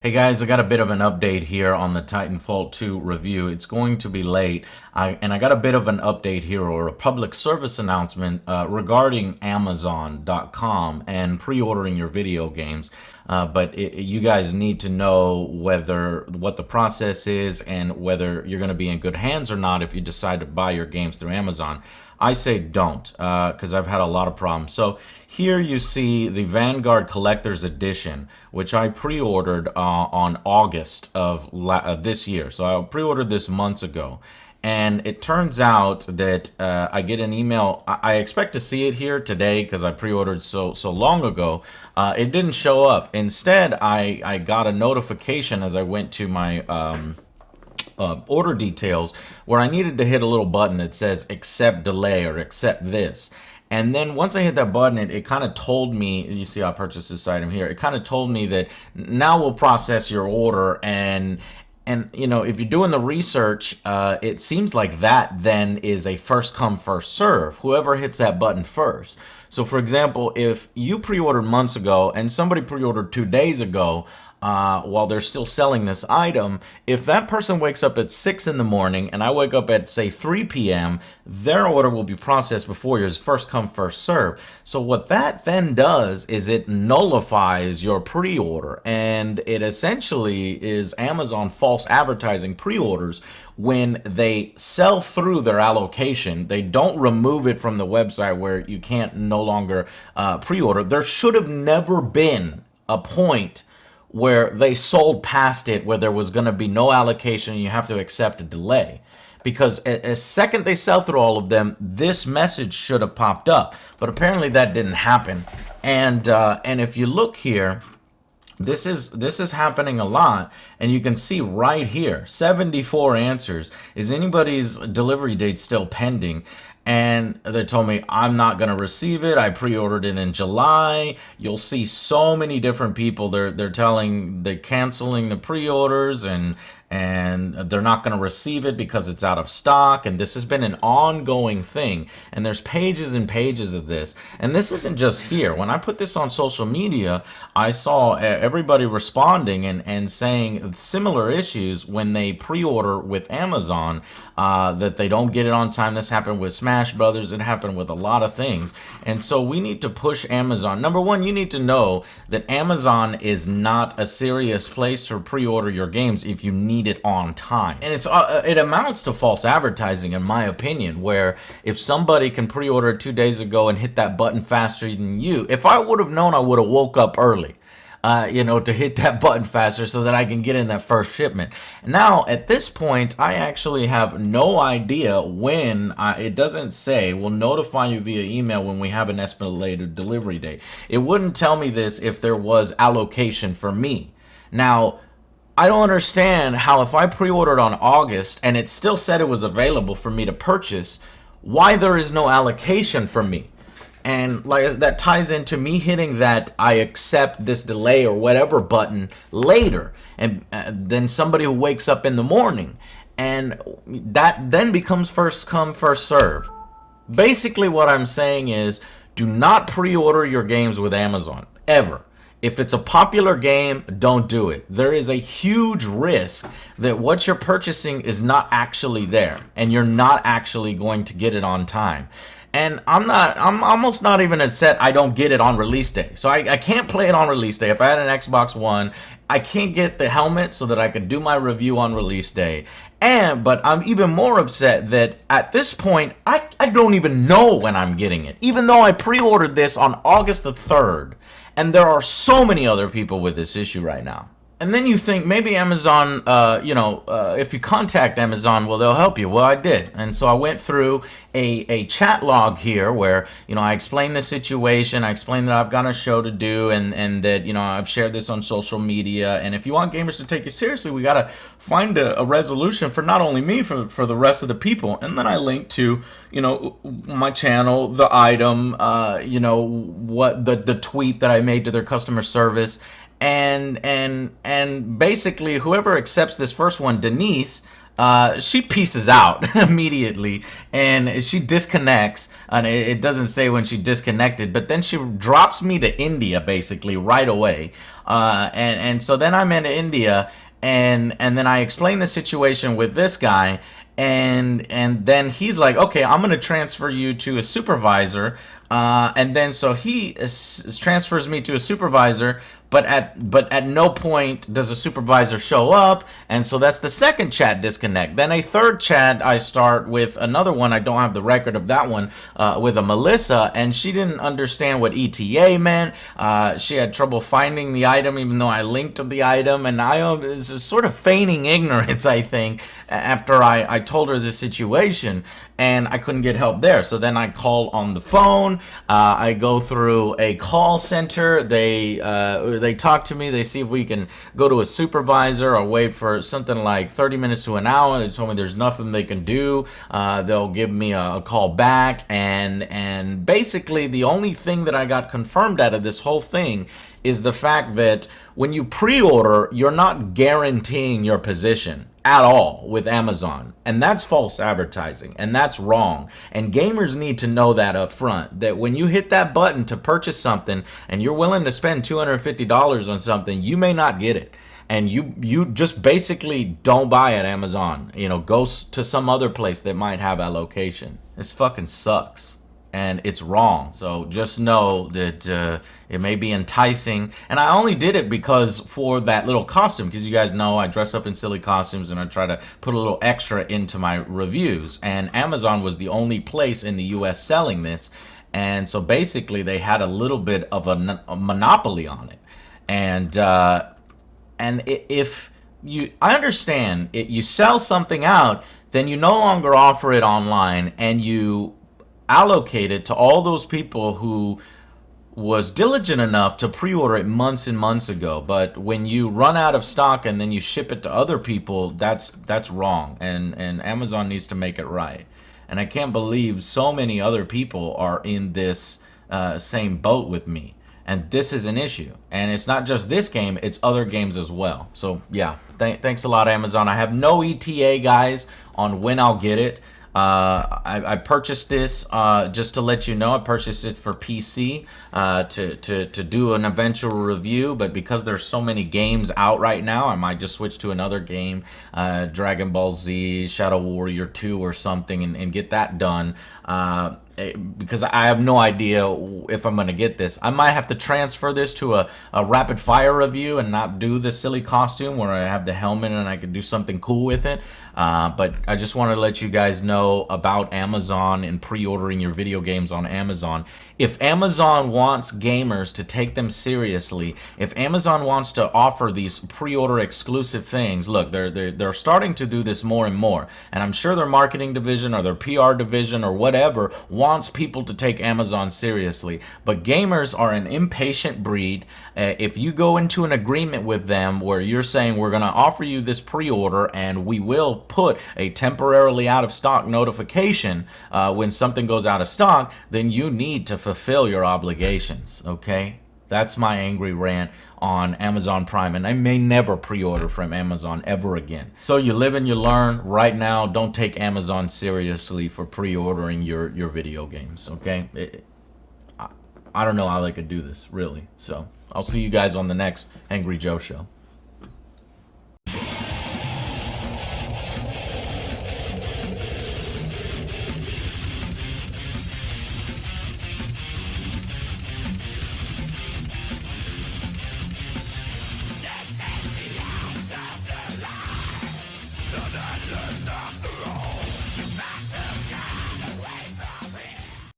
Hey guys, I got a bit of an update here on the Titanfall 2 review. It's going to be late, and I got a bit of an update here, or a public service announcement regarding Amazon.com and pre-ordering your video games. You guys need to know what the process is and whether you're going to be in good hands or not if you decide to buy your games through Amazon. I say don't, because I've had a lot of problems. So here you see the Vanguard Collector's Edition, which I pre-ordered on August of this year. So I pre-ordered this months ago. And it turns out that I get an email. I expect to see it here today because I pre-ordered so long ago. It didn't show up. Instead, I got a notification as I went to my order details where I needed to hit a little button that says accept delay or accept this. And then once I hit that button, it kind of told me, you see I purchased this item here, it kind of told me that now we'll process your order. And you know, if you're doing the research, it seems like that then is a first come, first serve. Whoever hits that button first. So for example, if you pre-ordered months ago and somebody pre-ordered 2 days ago, while they're still selling this item, if that person wakes up at 6 in the morning and I wake up at say 3 p.m., their order will be processed before yours, first come, first serve. So what that then does is it nullifies your pre-order, and it essentially is Amazon false advertising pre-orders. When they sell through their allocation, they don't remove it from the website where you can't no longer pre-order. There should have never been a point where they sold past it, where there was going to be no allocation and you have to accept a delay. Because as second they sell through all of them, this message should have popped up. But apparently that didn't happen. And if you look here, this is happening a lot, and you can see right here 74 answers. Is anybody's delivery date still pending? And they told me I'm not going to receive it. I pre-ordered it in July. You'll see so many different people. They're canceling the pre-orders, and they're not going to receive it because it's out of stock. And this has been an ongoing thing. And there's pages and pages of this. And this isn't just here. When I put this on social media, I saw everybody responding and saying similar issues when they pre-order with Amazon, that they don't get it on time. This happened with Smash Brothers. It happened with a lot of things. And so we need to push Amazon. Number one, you need to know that Amazon is not a serious place to pre-order your games if you need it on time. And it amounts to false advertising, in my opinion, where if somebody can pre-order 2 days ago and hit that button faster than you, if I would have known, I would have woke up early. To hit that button faster so that I can get in that first shipment. Now, at this point, I actually have no idea when. It doesn't say, we'll notify you via email when we have an estimated delivery date. It wouldn't tell me this if there was allocation for me. Now, I don't understand how, if I pre-ordered on August and it still said it was available for me to purchase, why there is no allocation for me. And like that ties into me hitting that I accept this delay or whatever button later, and then somebody who wakes up in the morning, and that then becomes first come, first serve. Basically what I'm saying is, do not pre-order your games with Amazon ever. If it's a popular game, don't do it. There is a huge risk that what you're purchasing is not actually there, and you're not actually going to get it on time. And I'm almost not even upset I don't get it on release day. So I can't play it on release day. If I had an Xbox One, I can't get the helmet so that I could do my review on release day. But I'm even more upset that at this point, I don't even know when I'm getting it. Even though I pre-ordered this on August the 3rd. And there are so many other people with this issue right now. And then you think maybe Amazon, if you contact Amazon, well, they'll help you. Well, I did. And so I went through a chat log here where, I explained the situation. I explained that I've got a show to do, and that, I've shared this on social media. And if you want gamers to take you seriously, we got to find a resolution for not only me, for the rest of the people. And then I linked to, my channel, the item, what the tweet that I made to their customer service. And basically whoever accepts this first one, Denise, she pieces out immediately, and she disconnects. And it doesn't say when she disconnected, but then she drops me to India basically right away. And so then I'm in India, and then I explain the situation with this guy, and then he's like, okay, I'm gonna transfer you to a supervisor, and then so he transfers me to a supervisor, but at no point does a supervisor show up, and so that's the second chat disconnect. Then a third chat I start with another one. I don't have the record of that one, with a Melissa, and she didn't understand what ETA meant. She had trouble finding the item, even though I linked to the item, and I was sort of feigning ignorance, I think, after I told her the situation, and I couldn't get help there. So then I call on the phone. I go through a call center. They talk to me. They see if we can go to a supervisor or wait for something like 30 minutes to an hour. They told me there's nothing they can do. They'll give me a call back, and basically the only thing that I got confirmed out of this whole thing is the fact that when you pre-order, you're not guaranteeing your position at all with Amazon, and that's false advertising, and that's wrong, and gamers need to know that up front, that when you hit that button to purchase something and you're willing to spend $250 on something, you may not get it, and you just basically don't buy at Amazon. Go to some other place that might have a location. This fucking sucks. And it's wrong. So just know that it may be enticing. And I only did it because for that little costume, because you guys know I dress up in silly costumes and I try to put a little extra into my reviews. And Amazon was the only place in the US selling this. And so basically they had a little bit of a monopoly on it. And if you, I understand, you sell something out, then you no longer offer it online, and you allocate it to all those people who was diligent enough to pre-order it months and months ago. But when you run out of stock and then you ship it to other people, that's wrong, and Amazon needs to make it right. And I can't believe so many other people are in this same boat with me, and this is an issue. And it's not just this game, it's other games as well. So yeah, thanks a lot, Amazon. I have no ETA, guys, on when I'll get it. I purchased this, just to let you know, I purchased it for PC to do an eventual review, but because there's so many games out right now, I might just switch to another game, Dragon Ball Z, Shadow Warrior 2 or something, and get that done. Because I have no idea if I'm going to get this. I might have to transfer this to a rapid fire review and not do the silly costume where I have the helmet and I could do something cool with it. But I just wanted to let you guys know about Amazon and pre-ordering your video games on Amazon. If Amazon wants gamers to take them seriously, if Amazon wants to offer these pre-order exclusive things, look, they're starting to do this more and more. And I'm sure their marketing division or their PR division or whatever wants people to take Amazon seriously. But gamers are an impatient breed. If you go into an agreement with them where you're saying we're going to offer you this pre-order and we will put a temporarily out of stock notification when something goes out of stock, then you need to fulfill your obligations, okay? That's my angry rant on Amazon Prime, and I may never pre-order from Amazon ever again. So you live and you learn. Right now, don't take Amazon seriously for pre-ordering your video games, okay? I don't know how they could do this, really. So I'll see you guys on the next Angry Joe Show. This is the end of the line.